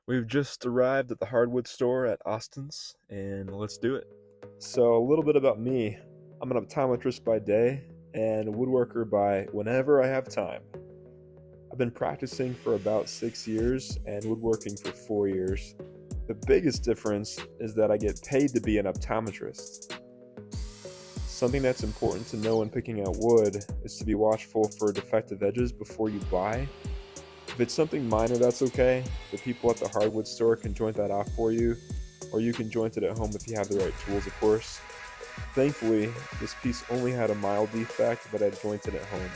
We've just arrived at the hardwood store at Austin's, and let's do it. So, a little bit about me. I'm an optometrist by day and a woodworker by whenever I have time. I've been practicing for about 6 years and woodworking for 4 years. The biggest difference is that I get paid to be an optometrist. Something that's important to know when picking out wood is to be watchful for defective edges before you buy. If it's something minor, that's okay. The people at the hardwood store can joint that off for you, or you can joint it at home if you have the right tools, of course. Thankfully, this piece only had a mild defect, but I jointed at home.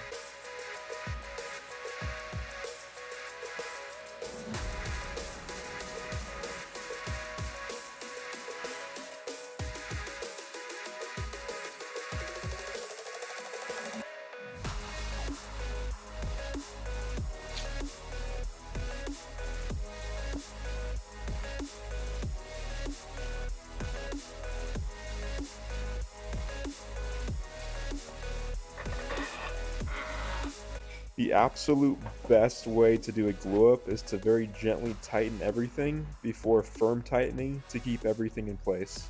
The absolute best way to do a glue up is to very gently tighten everything before firm tightening to keep everything in place.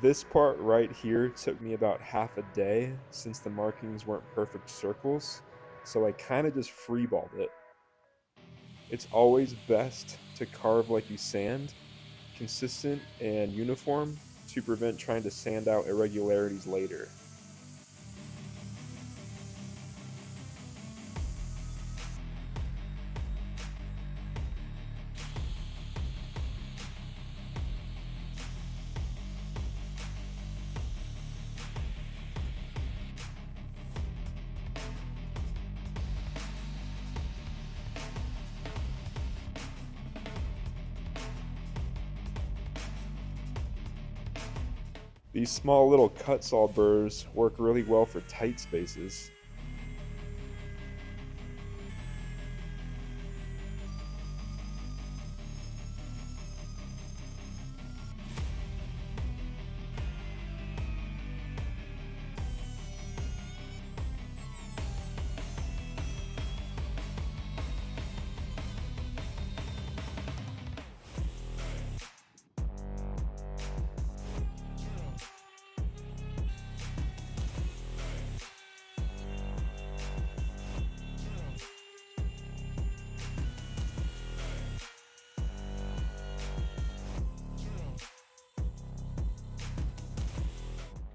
This part right here took me about half a day since the markings weren't perfect circles, so I kind of just freeballed it. It's always best to carve like you sand, consistent and uniform to prevent trying to sand out irregularities later. These small little cut saw burrs work really well for tight spaces.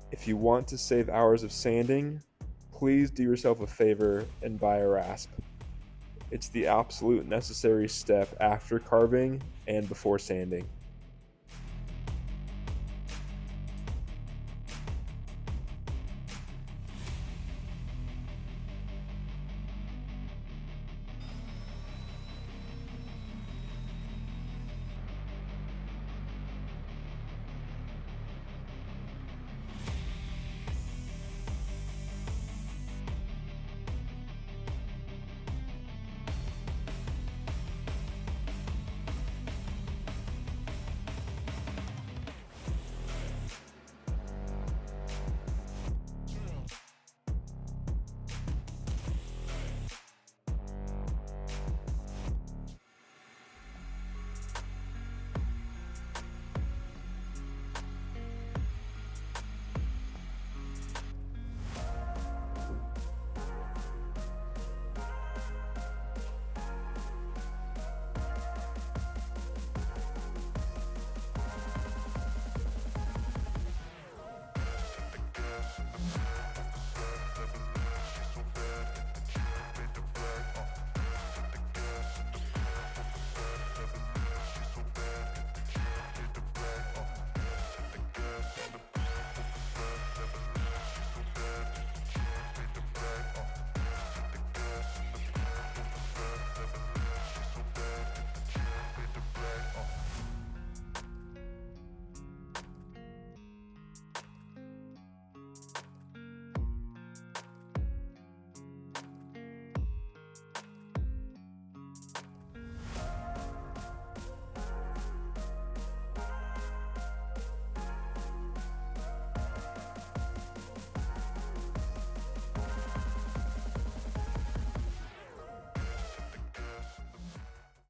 If you want to save hours of sanding, please do yourself a favor and buy a rasp. It's the absolute necessary step after carving and before sanding.